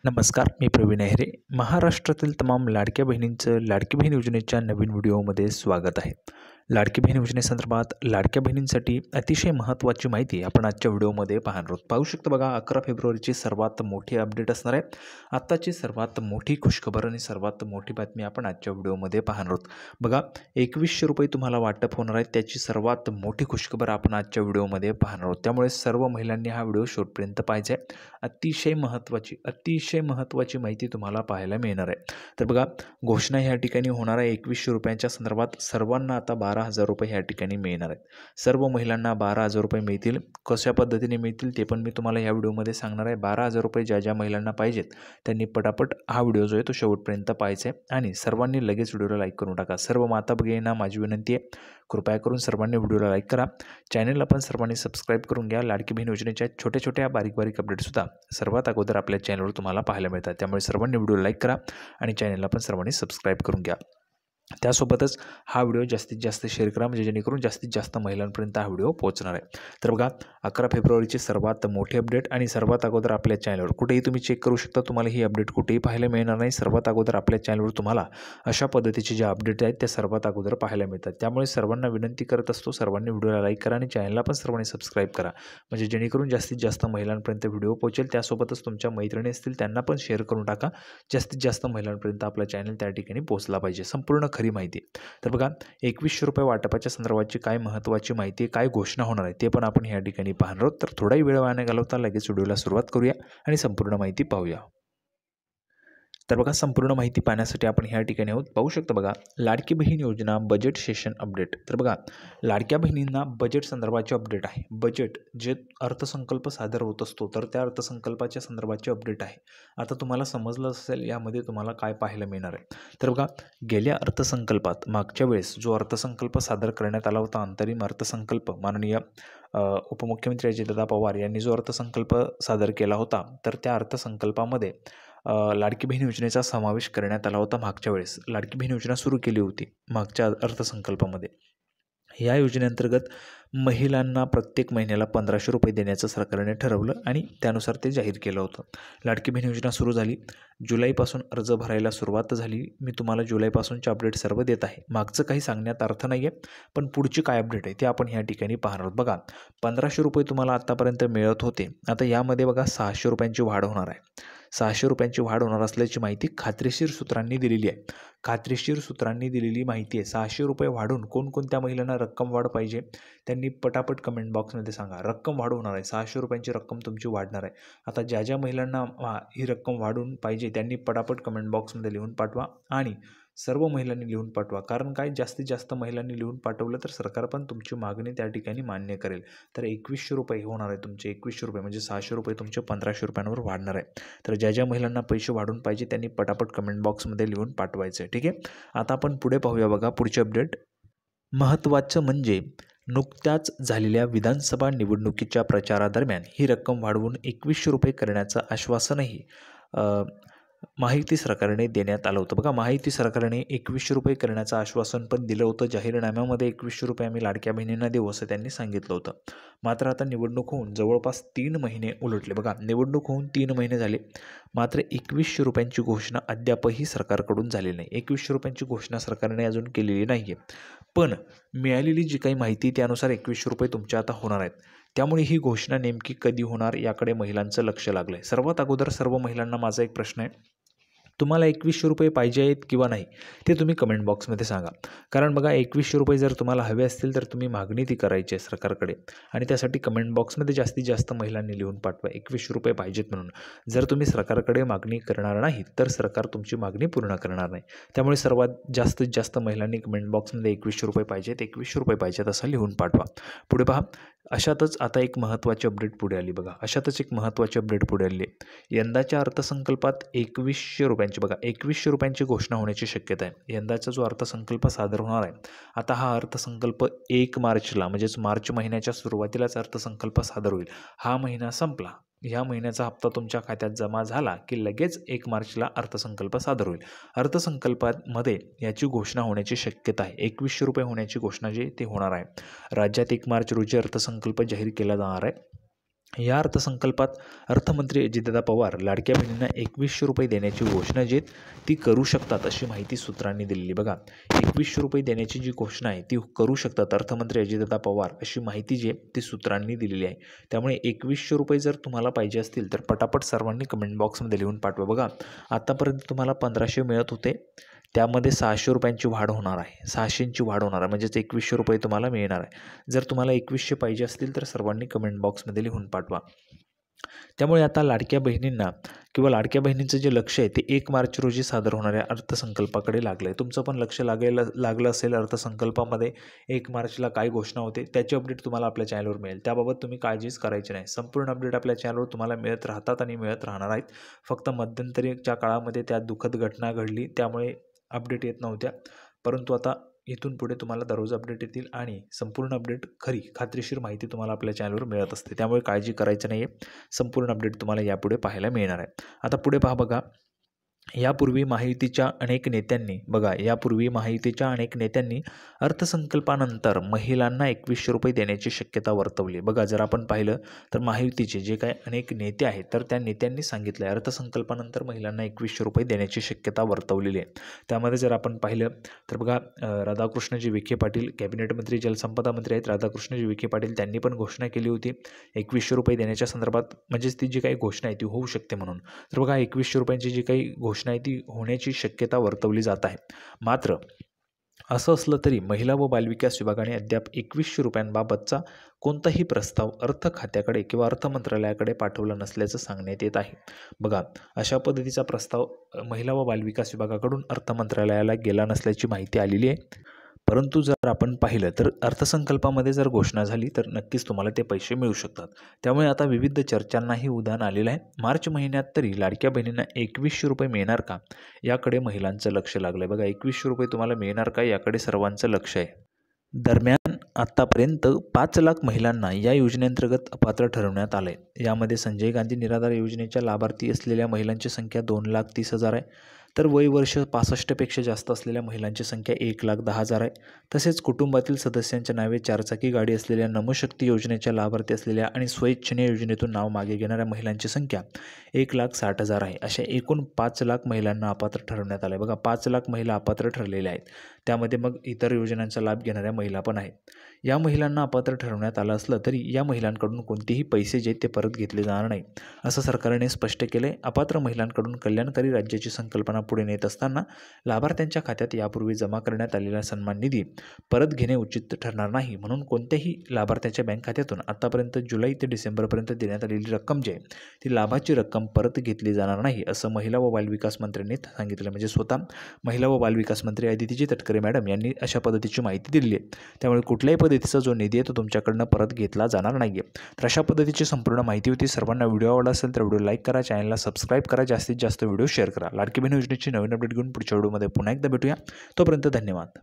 नमस्कार, मी प्रवीण आहेरे. महाराष्ट्रातील तमाम लाडक्या बहिणींचं लाडकी बहीण योजनेच्या नवीन व्हिडिओमध्ये स्वागत आहे. लाडकी बहीण योजनेसंदर्भात लाडक्या बहिणींसाठी अतिशय महत्त्वाची माहिती आपण आजच्या व्हिडिओमध्ये पाहणार आहोत. पाहू शकता बघा, 11 फेब्रुवारीची सर्वात मोठी अपडेट असणार आहे. आत्ताची सर्वात मोठी खुशखबर आणि सर्वात मोठी बातमी आपण आजच्या व्हिडिओमध्ये पाहणार आहोत. बघा, ₹2100 तुम्हाला वाटप होणार आहे. त्याची सर्वात मोठी खुशखबर आपण आजच्या व्हिडिओमध्ये पाहणार आहोत. त्यामुळे सर्व महिलांनी हा व्हिडिओ शेवटपर्यंत पाहायचा आहे. अतिशय महत्त्वाची माहिती तुम्हाला पाहायला मिळणार आहे. तर बघा, घोषणा ह्या ठिकाणी होणार आहे ₹2100 संदर्भात. सर्वांना आता ₹12,000 ह्या ठिकाणी मिळणार आहेत. सर्व महिलांना ₹12,000 मिळतील. कशा पद्धतीने मिळतील ते पण मी तुम्हाला या व्हिडिओमध्ये सांगणार आहे. ₹12,000 ज्या महिलांना पाहिजेत त्यांनी पटापट हा व्हिडिओ जो आहे तो शेवटपर्यंत पाहायचा आहे आणि सर्वांनी लगेच व्हिडिओला लाईक करून टाका. सर्व माता भगिनींना माझी विनंती आहे, कृपया करून सर्वांनी व्हिडिओला लाईक करा. चॅनलला पण सर्वांनी सबस्क्राईब करून घ्या. लाडकी बहीण योजनेच्या छोट्या बारीक अपडेटसुद्धा सर्वात अगोदर आपल्या चॅनलवर तुम्हाला पाहायला मिळतात. त्यामुळे सर्वांनी व्हिडिओ लाईक करा आणि चॅनलला पण सर्वांनी सबस्क्राईब करून घ्या. त्यासोबतच हा व्हिडिओ जास्तीत जास्त शेअर करा, म्हणजे जेणेकरून जास्तीत जास्त महिलांपर्यंत हा व्हिडिओ पोहोचणार आहे. तर बघा, 11 फेब्रुवारीची सर्वात मोठी अपडेट आणि सर्वात अगोदर आपल्या चॅनलवर कुठेही तुम्ही चेक करू शकता, तुम्हाला ही अपडेट कुठेही पाहायला मिळणार नाही. सर्वात अगोदर आपल्या चॅनलवर तुम्हाला अशा पद्धतीचे जे अपडेट आहेत त्या सर्वात अगोदर पाहायला मिळतात. त्यामुळे सर्वांना विनंती करत असतो, सर्वांनी व्हिडिओला लाईक करा आणि चॅनलला पण सर्वांनी सबस्क्राईब करा, म्हणजे जेणेकरून जास्तीत जास्त महिलांपर्यंत व्हिडिओ पोहोचेल. त्यासोबतच तुमच्या मैत्रिणी असतील त्यांना पण शेअर करून टाका. जास्तीत जास्त महिलांपर्यंत आपला चॅनल त्या ठिकाणी पोहोचला पाहिजे. संपूर्ण खरी माहिती. तर बघा, ₹2100 वाटपाच्या संदर्भाची काय महत्त्वाची माहिती, काय घोषणा होणार आहे ते पण आपण या ठिकाणी पाहणार आहोत. तर थोडाही वेळ वाया न घालवता लगेच व्हिडिओला सुरुवात करूया आणि संपूर्ण माहिती पाहूया. तर बघा, संपूर्ण माहिती पाहण्यासाठी आपण ह्या ठिकाणी आहोत. पाहू शकता बघा, लाडकी बहीण योजना बजेट सेशन अपडेट. तर बघा, लाडक्या बहिणींना बजेट संदर्भाचे अपडेट आहे. बजेट जे अर्थसंकल्प सादर होत असतो, तर त्या अर्थसंकल्पाच्या संदर्भाचे अपडेट आहे. आता तुम्हाला समजलं असेल यामध्ये तुम्हाला काय पाहायला मिळणार आहे. तर बघा, गेल्या अर्थसंकल्पात मागच्या वेळेस जो अर्थसंकल्प सादर करण्यात आला होता, अंतरिम अर्थसंकल्प, माननीय उपमुख्यमंत्री अजितदादा पवार यांनी जो अर्थसंकल्प सादर केला होता, तर त्या अर्थसंकल्पामध्ये लाडकी बहीण योजनेचा समावेश करण्यात आला होता. मागच्या वेळेस लाडकी बहीण योजना सुरू केली होती मागच्या अर्थसंकल्पामध्ये. या योजनेअंतर्गत महिलांना प्रत्येक महिन्याला ₹1500 देण्याचं सरकारने ठरवलं आणि त्यानुसार ते जाहीर केलं होतं. लाडकी बहीण योजना सुरू झाली. जुलैपासून अर्ज भरायला सुरुवात झाली. मी तुम्हाला जुलैपासूनचे अपडेट सर्व देत आहे. मागचं काही सांगण्यात अर्थ नाही आहे, पण पुढची काय अपडेट आहे ते आपण ह्या ठिकाणी पाहणार आहोत. बघा, ₹1500 तुम्हाला आत्तापर्यंत मिळत होते. आता यामध्ये बघा ₹600ची वाढ होणार आहे. ₹600ची वाढ होणार असल्याची माहिती खात्रीशीर सूत्रांनी दिलेली आहे. खात्रीशीर सूत्रांनी दिलेली माहिती आहे. ₹600 वाढून कोणकोणत्या महिलांना रक्कम वाढ पाहिजे त्यांनी पटापट कमेंट बॉक्समध्ये सांगा. रक्कम वाढ होणार आहे, ₹600ची रक्कम तुमची वाढणार आहे. आता ज्या महिलांना ही रक्कम वाढून पाहिजे त्यांनी पटापट कमेंट बॉक्समध्ये लिहून पाठवा आणि सर्व महिलांनी लिहून पाठवा. कारण काय, जास्तीत जास्त महिलांनी लिहून पाठवलं तर सरकार पण तुमची मागणी त्या ठिकाणी मान्य करेल. तर ₹2100 होणार आहे तुमचे. ₹2100 म्हणजे ₹600 तुमचे ₹1500 वाढणार आहे. तर ज्या महिलांना पैसे वाढून पाहिजे त्यांनी पटापट कमेंट बॉक्समध्ये लिहून पाठवायचं आहे. ठीक आहे. आता आपण पुढे पाहूया. बघा, पुढचे अपडेट महत्त्वाचं म्हणजे नुकत्याच झालेल्या विधानसभा निवडणुकीच्या प्रचारादरम्यान ही रक्कम वाढवून ₹2100 करण्याचं आश्वासनही महायुती सरकारने देण्यात आलं होतं. बघा, महायुती सरकारने ₹2100 करण्याचं आश्वासन पण दिलं होतं. जाहीरनाम्यामध्ये ₹2100 आम्ही लाडक्या बहिणींना देऊ असं त्यांनी सांगितलं होतं. मात्र आता निवडणूक होऊन जवळपास 3 महिने उलटले. बघा, निवडणूक होऊन 3 महिने झाले, मात्र ₹2100ची घोषणा अद्यापही सरकारकडून झालेली नाही. ₹2100ची घोषणा सरकारने अजून केलेली नाही आहे. पण मिळालेली जी काही माहिती त्यानुसार ₹2100 तुमच्या आता होणार आहेत. त्यामुळे ही घोषणा नेमकी कधी होणार याकडे महिलांचं लक्ष लागलं आहे. सर्वात अगोदर सर्व महिलांना माझा एक प्रश्न आहे, तुम्हाला ₹2100 पाहिजे आहेत किंवा नाही ते तुम्ही कमेंट बॉक्समध्ये सांगा. कारण बघा, ₹2100 जर तुम्हाला हवे असतील तर तुम्ही मागणी ती करायची आहे सरकारकडे आणि त्यासाठी कमेंट बॉक्समध्ये जास्तीत जास्त महिलांनी लिहून पाठवा ₹2100 पाहिजेत म्हणून. जर तुम्ही सरकारकडे मागणी करणार नाहीत तर सरकार तुमची मागणी पूर्ण करणार नाही. त्यामुळे सर्वात जास्तीत जास्त महिलांनी कमेंट बॉक्समध्ये ₹2100 पाहिजेत असं लिहून पाठवा. पुढे पहा, अशातच आता एक महत्त्वाची अपडेट पुढे आली. बघा, अशातच एक महत्त्वाची अपडेट पुढे आली आहे. यंदाच्या अर्थसंकल्पात ₹2100 बघा, ₹2100ची घोषणा होण्याची शक्यता आहे. यंदाचा जो अर्थसंकल्प सादर होणार आहे, आता हा अर्थसंकल्प 1 मार्चला म्हणजेच मार्च महिन्याच्या सुरुवातीलाच अर्थसंकल्प सादर होईल. हा महिना संपला, ह्या महिन्याचा हप्ता तुमच्या खात्यात जमा झाला की लगेच 1 मार्चला अर्थसंकल्प सादर होईल. अर्थसंकल्पामध्ये याची घोषणा होण्याची शक्यता आहे. ₹2100 होण्याची घोषणा जी ते होणार आहे. राज्यात 1 मार्च रोजी अर्थसंकल्प जाहीर केला जाणार आहे. या अर्थसंकल्पात अर्थमंत्री अजितदादा पवार लाडक्या बहिणींना 2100 रुपये देण्याची घोषणा जी ती करू शकतात अशी माहिती सूत्रांनी दिलेली. बघा, 2100 रुपये देण्याची जी घोषणा आहे ती करू शकतात अर्थमंत्री अजितदादा पवार अशी माहिती जी आहे ती सूत्रांनी दिलेली आहे. त्यामुळे 2100 रुपये जर तुम्हाला पाहिजे असतील तर पटापट सर्वांनी कमेंट बॉक्समध्ये लिहून पाठवा. बघा, आतापर्यंत तुम्हाला 1500 मिळत होते, त्यामध्ये 600 रुपयांची वाढ होणार आहे, 600ची वाढ होणार आहे, म्हणजेच 2100 रुपये तुम्हाला मिळणार आहे. जर तुम्हाला 2100 पाहिजे असतील तर सर्वांनी कमेंट बॉक्समध्ये लिहून पाठवा. त्यामुळे आता लाडक्या बहिणींना किंवा लाडक्या बहिणींचं जे लक्ष आहे ते 1 मार्च रोजी सादर होणाऱ्या अर्थसंकल्पाकडे लागलं आहे. तुमचं पण लक्ष लागलं असेल अर्थसंकल्पामध्ये 1 मार्चला काय घोषणा होते त्याची अपडेट तुम्हाला आपल्या चॅनलवर मिळेल. त्याबाबत तुम्ही काळजीच करायची नाही. संपूर्ण अपडेट आपल्या चॅनलवर तुम्हाला मिळत राहतात आणि मिळत राहणार आहेत. फक्त मध्यंतरीच्या काळामध्ये त्यात दुःखद घटना घडली त्यामुळे अपडेट येत नव्हत्या, परंतु आता इथून पुढे तुम्हाला दररोज अपडेट येतील आणि संपूर्ण अपडेट खात्रीशीर माहिती तुम्हाला आपल्या चॅनलवर मिळत असते. त्यामुळे काळजी करायची नाही आहे. संपूर्ण अपडेट तुम्हाला यापुढे पाहायला मिळणार आहे. आता पुढे पहा. बघा, यापूर्वी महायुतीच्या अनेक नेत्यांनी अर्थसंकल्पानंतर महिलांना 2100 रुपये देण्याची शक्यता वर्तवली. बघा, जर आपण पाहिलं तर महायुतीचे जे काही अनेक नेते आहेत तर त्या नेत्यांनी सांगितलं आहे अर्थसंकल्पानंतर महिलांना 2100 रुपये देण्याची शक्यता वर्तवलेली आहे. त्यामध्ये जर आपण पाहिलं तर बघा, राधाकृष्णजी विखे पाटील कॅबिनेट मंत्री, जलसंपदा मंत्री आहेत राधाकृष्णजी विखे पाटील, त्यांनी पण घोषणा केली होती 2100 रुपये देण्याच्या संदर्भात, म्हणजेच ती जी काही घोषणा आहे ती होऊ शकते म्हणून. तर बघा, 2100 रुपयांची जी काही घोषणा आहे ती होण्याची शक्यता वर्तवली जात आहे. मात्र असं असलं तरी महिला व बालविकास विभागाने अद्याप 2100 रुपयांबाबतचा कोणताही प्रस्ताव अर्थ खात्याकडे किंवा अर्थ मंत्रालयाकडे पाठवला नसल्याचं सांगण्यात येत आहे. बघा, अशा पद्धतीचा प्रस्ताव महिला व बालविकास विभागाकडून अर्थ मंत्रालयाला गेला नसल्याची माहिती आलेली आहे. परंतु जर आपण पाहिलं तर अर्थसंकल्पामध्ये जर घोषणा झाली तर नक्कीच तुम्हाला ते पैसे मिळू शकतात. त्यामुळे आता विविध चर्चांनाही उधाण आलेलं आहे. मार्च महिन्यात तरी लाडक्या बहिणींना 2100 रुपये मिळणार का याकडे महिलांचं लक्ष लागलं आहे. बघा, 2100 रुपये तुम्हाला मिळणार का याकडे सर्वांचं लक्ष आहे. दरम्यान आत्तापर्यंत 5 लाख महिलांना या योजनेअंतर्गत अपात्र ठरवण्यात आलं आहे. यामध्ये संजय गांधी निराधार योजनेच्या लाभार्थी असलेल्या महिलांची संख्या 2,30,000 आहे, तर वय वर्ष 65पेक्षा जास्त असलेल्या महिलांची संख्या 1,10,000 आहे. तसेच कुटुंबातील सदस्यांच्या नावे 4 चाकी गाडी असलेल्या, नमशक्ती योजनेच्या लाभार्थी असलेल्या आणि स्वइच्छेने योजनेतून नाव मागे घेणाऱ्या महिलांची संख्या 1,60,000 आहे. अशा एकूण 5 लाख महिलांना अपात्र ठरवण्यात आलं आहे. बघा, 5 लाख महिला अपात्र ठरलेल्या आहेत. त्यामध्ये मग इतर योजनांचा लाभ घेणाऱ्या महिला पण आहेत. या महिलांना अपात्र ठरवण्यात आलं असलं तरी या महिलांकडून कोणतेही पैसे जे ते परत घेतले जाणार नाही असं सरकारने स्पष्ट केलं आहे. अपात्र महिलांकडून कल्याणकारी राज्याची संकल्पना पुढे नेत असताना लाभार्थ्यांच्या खात्यात यापूर्वी जमा करण्यात आलेला सन्मान निधी परत घेणे उचित ठरणार नाही, म्हणून कोणत्याही लाभार्थ्याच्या बँक खात्यातून आतापर्यंत जुलै ते डिसेंबरपर्यंत देण्यात आलेली रक्कम जी आहे ती लाभाची रक्कम परत घेतली जाणार नाही असं महिला व बालविकास मंत्र्यांनी सांगितलं. म्हणजे स्वतः महिला व बालविकास मंत्री अदिती तटकरे मॅडम यांनी अशा पद्धतीची माहिती दिली आहे. त्यामुळे कुठल्याही पद्धतीचा जो निधी आहे तो तुमच्याकडनं परत घेतला जाणार नाही आहे. तर अशा पद्धतीची संपूर्ण माहिती होती. सर्वांना व्हिडिओ आवडला असेल तर व्हिडिओ लाईक करा, चॅनलला सबस्क्राईब करा, जास्तीत जास्त व्हिडिओ शेअर करा. लाडकी बहीण योजनेची नवीन अपडेट घेऊन पुढच्या व्हिडिओमध्ये पुन्हा एकदा भेटूया. तोपर्यंत धन्यवाद.